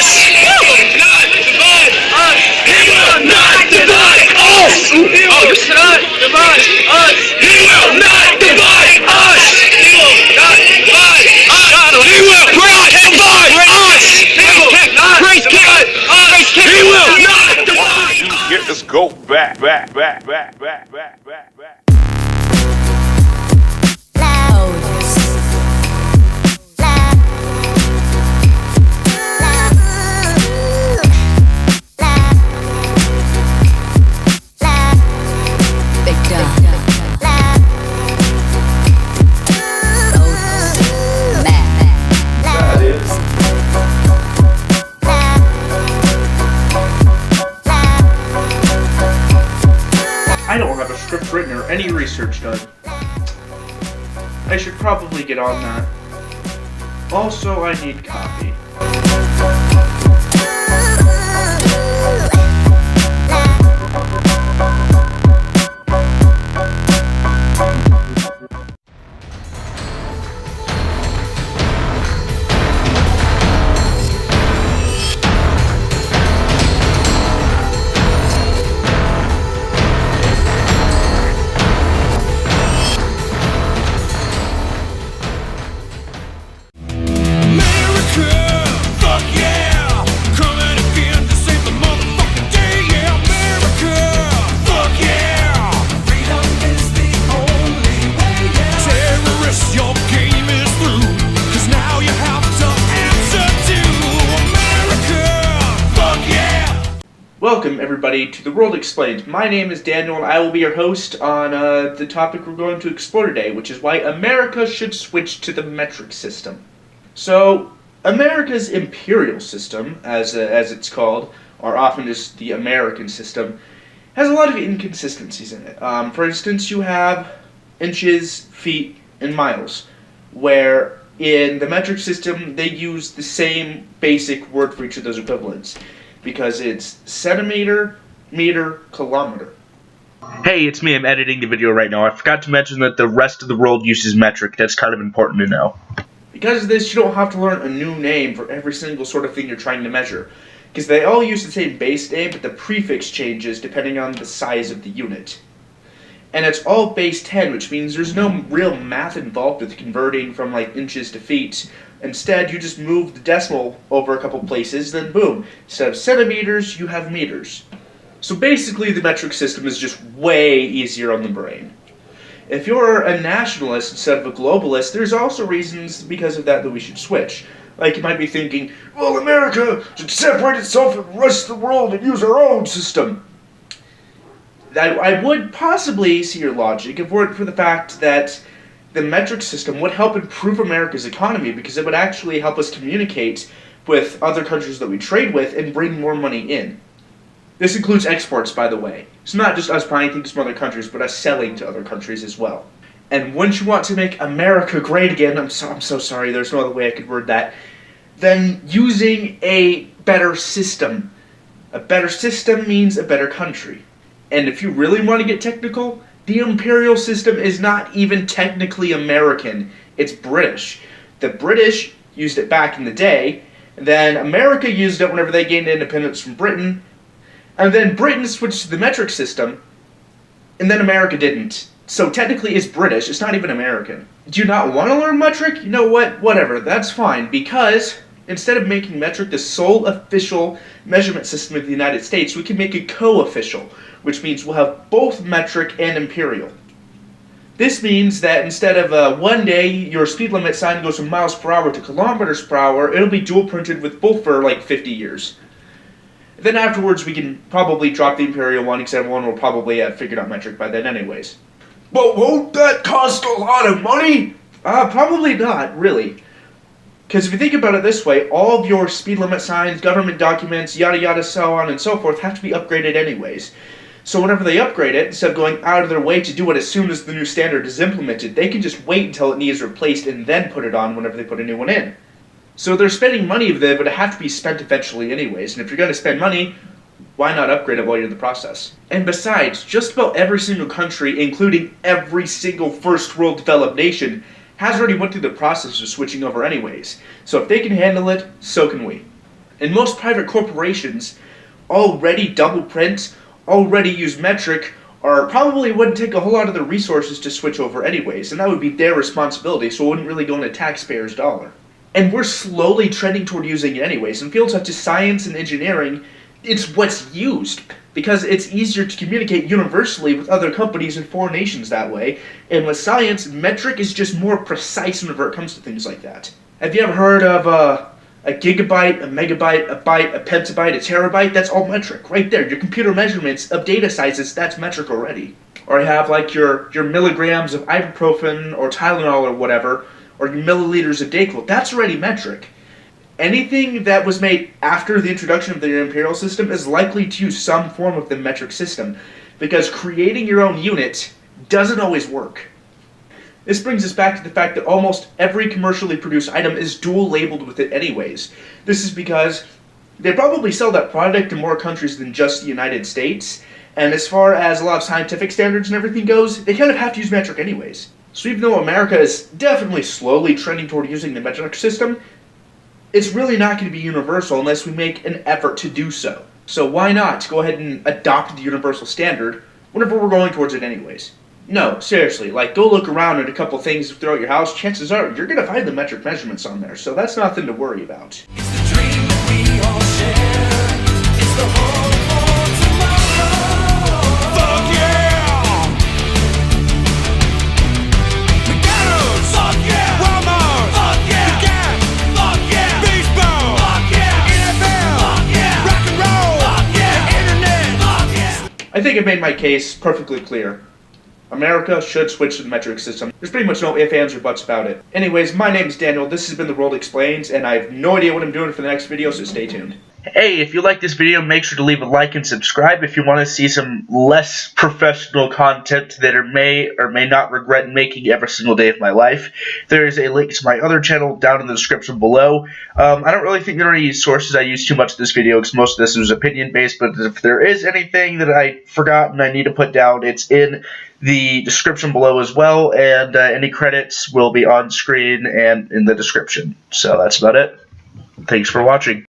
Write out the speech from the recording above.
us! He will not divide us! He will not divide us! He will not divide us! He will not divide us! He will not divide us! He will not divide us! He will not divide us! He will not divide us! Get this goat back. I don't have a script written or any research done. I should probably get on that. Also, I need copy. Welcome everybody to The World Explained. My name is Daniel and I will be your host on the topic we're going to explore today, which is why America should switch to the metric system. So, America's imperial system, as it's called, or often just the American system, has a lot of inconsistencies in it. For instance, you have inches, feet, and miles, where in the metric system they use the same basic word for each of those equivalents, because it's centimeter, meter, kilometer. Hey, it's me. I'm editing the video right now. I forgot to mention that the rest of the world uses metric. That's kind of important to know. Because of this, you don't have to learn a new name for every single sort of thing you're trying to measure, because they all use the same base name, but the prefix changes depending on the size of the unit. And it's all base 10, which means there's no real math involved with converting from like inches to feet. Instead, you just move the decimal over a couple places, then boom, instead of centimeters, you have meters. So basically, the metric system is just way easier on the brain. If you're a nationalist instead of a globalist, there's also reasons because of that we should switch. Like, you might be thinking, well, America should separate itself from the rest of the world and use our own system. I would possibly see your logic if it weren't for the fact that the metric system would help improve America's economy, because it would actually help us communicate with other countries that we trade with and bring more money in. This includes exports, by the way. It's not just us buying things from other countries, but us selling to other countries as well. And wouldn't you want to make America great again? I'm so sorry, there's no other way I could word that. Then using a better system. A better system means a better country. And if you really want to get technical, the imperial system is not even technically American. It's British. The British used it back in the day, then America used it whenever they gained independence from Britain, and then Britain switched to the metric system, and then America didn't. So technically it's British, it's not even American. Do you not want to learn metric? You know what? Whatever, that's fine, because instead of making metric the sole official measurement system of the United States, we can make it co-official, which means we'll have both metric and imperial. This means that instead of one day your speed limit sign goes from miles per hour to kilometers per hour, it'll be dual printed with both for like 50 years. Then afterwards we can probably drop the imperial one, because everyone will probably have figured out metric by then anyways. But won't that cost a lot of money? Probably not, really. Because if you think about it this way, all of your speed limit signs, government documents, yada yada, so on and so forth, have to be upgraded anyways. So whenever they upgrade it, instead of going out of their way to do it as soon as the new standard is implemented, they can just wait until it needs replaced and then put it on whenever they put a new one in. So they're spending money there, but it has to be spent eventually anyways, and if you're going to spend money, why not upgrade it while you're in the process? And besides, just about every single country, including every single first world developed nation, has already went through the process of switching over anyways. So if they can handle it, so can we. And most private corporations already double print, already use metric, or probably wouldn't take a whole lot of their resources to switch over anyways, and that would be their responsibility, so it wouldn't really go into taxpayers' dollar. And we're slowly trending toward using it anyways. In fields such as science and engineering, it's what's used, because it's easier to communicate universally with other companies and foreign nations that way, and with science, metric is just more precise whenever it comes to things like that. Have you ever heard of a gigabyte, a megabyte, a byte, a petabyte, a terabyte? That's all metric, right there. Your computer measurements of data sizes, that's metric already. Or you have like your milligrams of ibuprofen or Tylenol or whatever, or your milliliters of Dayquil, that's already metric. Anything that was made after the introduction of the imperial system is likely to use some form of the metric system, because creating your own unit doesn't always work. This brings us back to the fact that almost every commercially produced item is dual labeled with it anyways. This is because they probably sell that product in more countries than just the United States, and as far as a lot of scientific standards and everything goes, they kind of have to use metric anyways. So even though America is definitely slowly trending toward using the metric system, it's really not going to be universal unless we make an effort to do so. So why not go ahead and adopt the universal standard whenever we're going towards it anyways? No, seriously, like, go look around at a couple things throughout your house, chances are you're going to find the metric measurements on there, so that's nothing to worry about. It's the dream that we all share. It's the hope for tomorrow. Fuck yeah! McDonald's. Fuck yeah! Walmart. Fuck yeah! The Gap. Fuck yeah! Baseball. Fuck yeah! NFL. Fuck yeah! Rock and roll. Fuck yeah! Internet. Fuck yeah! I think I made my case perfectly clear. America should switch to the metric system. There's pretty much no ifs, ands, or buts about it. Anyways, my name is Daniel, this has been The World Explains, and I have no idea what I'm doing for the next video, so stay tuned. Hey, if you like this video, make sure to leave a like and subscribe if you want to see some less professional content that I may or may not regret making every single day of my life. There is a link to my other channel down in the description below. I don't really think there are any sources I use too much in this video because most of this was opinion-based, but if there is anything that I forgot and I need to put down, it's in the description below as well, and any credits will be on screen and in the description. So that's about it. Thanks for watching.